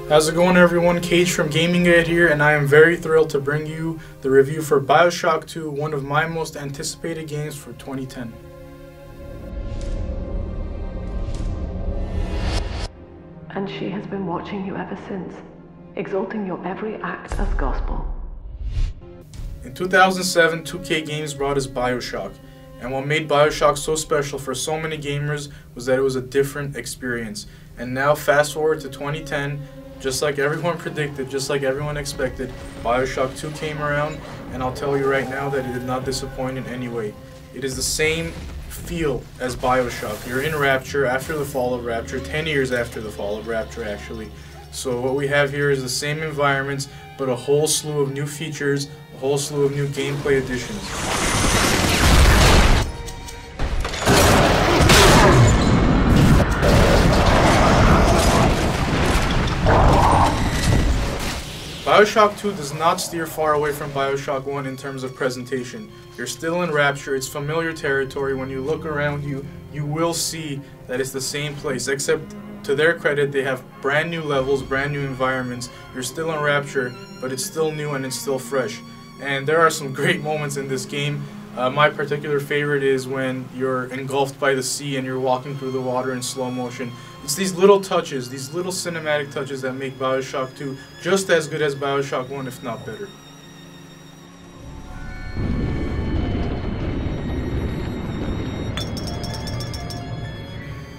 How's it going, everyone? Cage from GamingAhead here, and I am very thrilled to bring you the review for BioShock 2, one of my most anticipated games for 2010. And she has been watching you ever since, exalting your every act as gospel. In 2007, 2K Games brought us BioShock, and what made BioShock so special for so many gamers was that it was a different experience. And now, fast forward to 2010, just like everyone predicted, just like everyone expected, BioShock 2 came around, and I'll tell you right now that it did not disappoint in any way. It is the same feel as BioShock. You're in Rapture after the fall of Rapture, 10 years after the fall of Rapture actually. So what we have here is the same environments, but a whole slew of new features, a whole slew of new gameplay additions. BioShock 2 does not steer far away from BioShock 1 in terms of presentation. You're still in Rapture, it's familiar territory. When you look around you, you will see that it's the same place, except to their credit, they have brand new levels, brand new environments. You're still in Rapture, but it's still new and it's still fresh. And there are some great moments in this game. My particular favorite is when you're engulfed by the sea and you're walking through the water in slow motion. It's these little touches, these little cinematic touches that make BioShock 2 just as good as BioShock 1, if not better.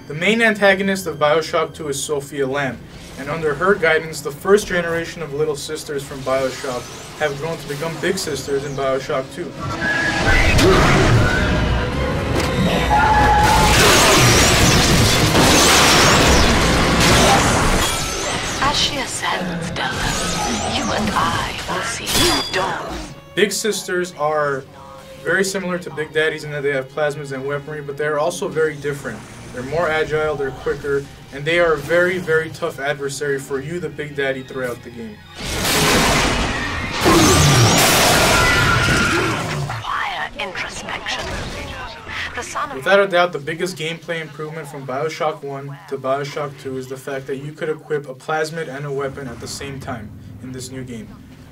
The main antagonist of BioShock 2 is Sophia Lamb, and under her guidance, the first generation of little sisters from BioShock have grown to become big sisters in BioShock 2. As she ascends, Della, you and I will see dawn. Big sisters are very similar to Big Daddies in that they have plasmids and weaponry, but they're also very different. They're more agile, they're quicker, and they are a very, very tough adversary for you, the Big Daddy, throughout the game. Quiet introspection. The son of Without a doubt, the biggest gameplay improvement from BioShock 1 to BioShock 2 is the fact that you could equip a plasmid and a weapon at the same time in this new game.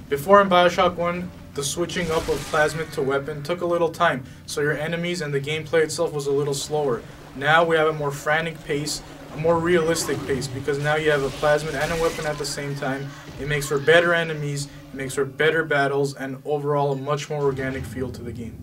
Before in BioShock 1, the switching up of plasmid to weapon took a little time, so your enemies and the gameplay itself was a little slower. Now we have a more frantic pace, a more realistic pace, because now you have a plasmid and a weapon at the same time. It makes for better enemies, it makes for better battles, and overall a much more organic feel to the game.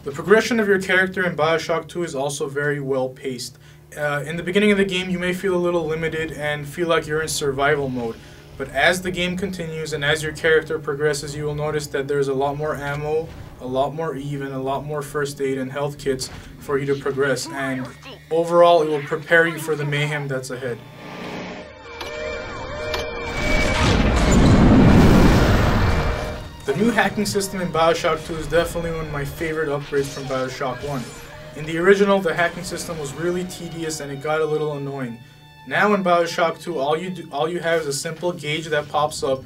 The progression of your character in BioShock 2 is also very well paced. In the beginning of the game, you may feel a little limited and feel like you're in survival mode. But as the game continues and as your character progresses, you will notice that there's a lot more ammo, a lot more Eve, and a lot more first aid and health kits for you to progress. And overall, it will prepare you for the mayhem that's ahead. The new hacking system in BioShock 2 is definitely one of my favorite upgrades from BioShock 1. In the original, the hacking system was really tedious and it got a little annoying. Now in BioShock 2, all you have is a simple gauge that pops up.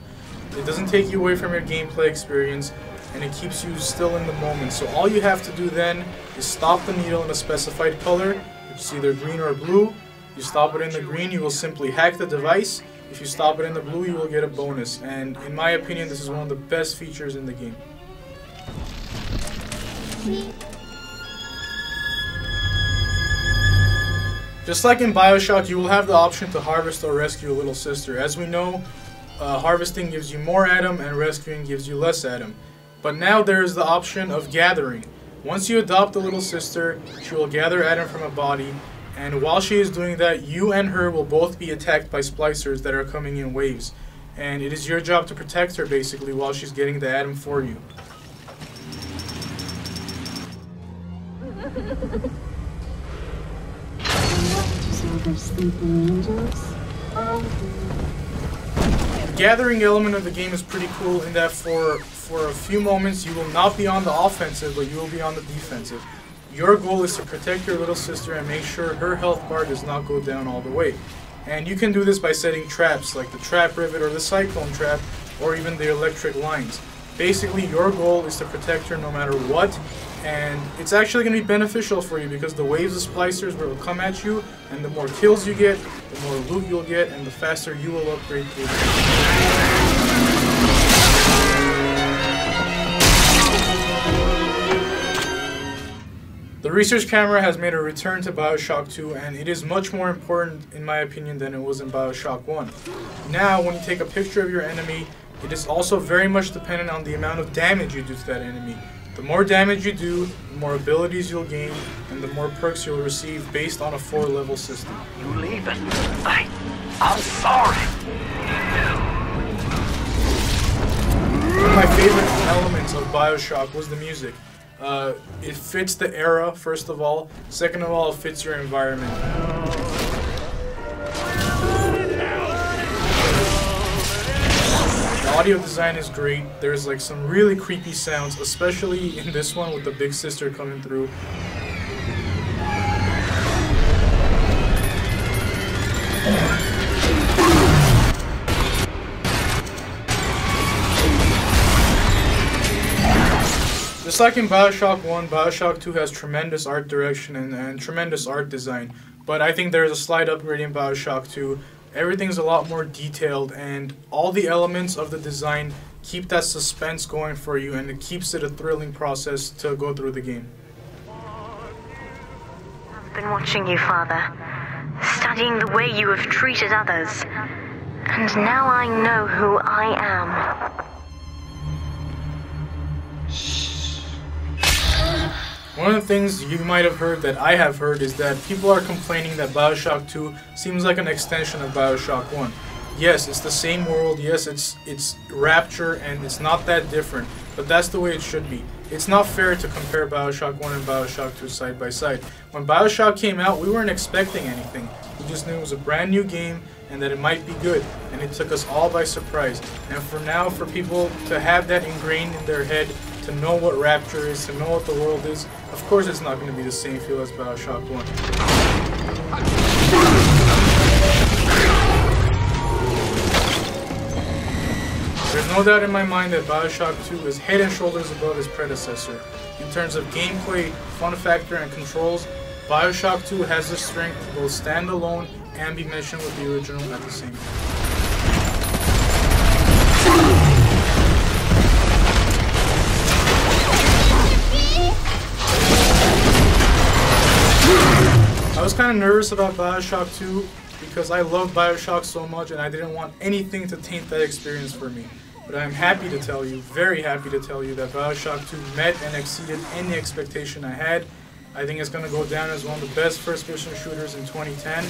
It doesn't take you away from your gameplay experience, and it keeps you still in the moment. So all you have to do then is stop the needle in a specified color, which is either green or blue. You stop it in the green, you will simply hack the device. If you stop it in the blue, you will get a bonus. And in my opinion, this is one of the best features in the game. Just like in BioShock, you will have the option to harvest or rescue a little sister. As we know, harvesting gives you more Adam and rescuing gives you less Adam. But now there is the option of gathering. Once you adopt a little sister, she will gather Adam from a body, and while she is doing that, you and her will both be attacked by splicers that are coming in waves. And it is your job to protect her basically while she's getting the Adam for you. The gathering element of the game is pretty cool in that for a few moments you will not be on the offensive, but you will be on the defensive. Your goal is to protect your little sister and make sure her health bar does not go down all the way. And you can do this by setting traps like the trap rivet or the cyclone trap, or even the electric lines. Basically, your goal is to protect her no matter what, and it's actually going to be beneficial for you because the waves of splicers will come at you, and the more kills you get, the more loot you'll get, and the faster you will upgrade through. The research camera has made a return to BioShock 2, and it is much more important, in my opinion, than it was in BioShock 1. Now, when you take a picture of your enemy, it is also very much dependent on the amount of damage you do to that enemy. The more damage you do, the more abilities you'll gain, and the more perks you'll receive based on a 4-level system. You leave it. I'm sorry. One of my favorite elements of BioShock was the music. It fits the era, first of all. Second of all, it fits your environment. The audio design is great. There's like some really creepy sounds, especially in this one with the big sister coming through. Just like in BioShock 1, BioShock 2 has tremendous art direction and tremendous art design. But I think there's a slight upgrade in BioShock 2. Everything's a lot more detailed, and all the elements of the design keep that suspense going for you, and it keeps it a thrilling process to go through the game. I've been watching you, Father, studying the way you have treated others, and now I know who I am. One of the things you might have heard that I have heard is that people are complaining that BioShock 2 seems like an extension of BioShock 1. Yes, it's the same world, yes, it's Rapture, and it's not that different, but that's the way it should be. It's not fair to compare BioShock 1 and BioShock 2 side by side. When BioShock came out, we weren't expecting anything. We just knew it was a brand new game and that it might be good, and it took us all by surprise. And for now, for people to have that ingrained in their head, to know what Rapture is, to know what the world is, of course it's not going to be the same feel as BioShock 1. There's no doubt in my mind that BioShock 2 is head and shoulders above its predecessor. In terms of gameplay, fun factor, and controls, BioShock 2 has the strength to both stand alone and be mentioned with the original at the same time. I was kind of nervous about BioShock 2 because I loved BioShock so much and I didn't want anything to taint that experience for me. But I'm happy to tell you, very happy to tell you, that BioShock 2 met and exceeded any expectation I had. I think it's going to go down as one of the best first-person shooters in 2010.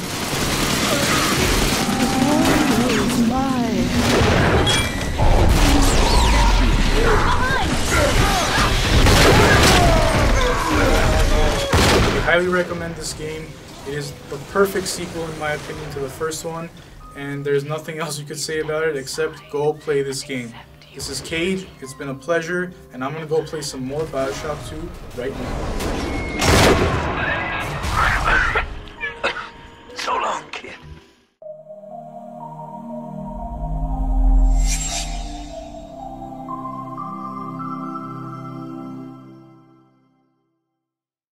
I highly recommend this game. It is the perfect sequel, in my opinion, to the first one, and there's nothing else you could say about it except go play this game. This is Cage, it's been a pleasure, and I'm going to go play some more BioShock 2 right now.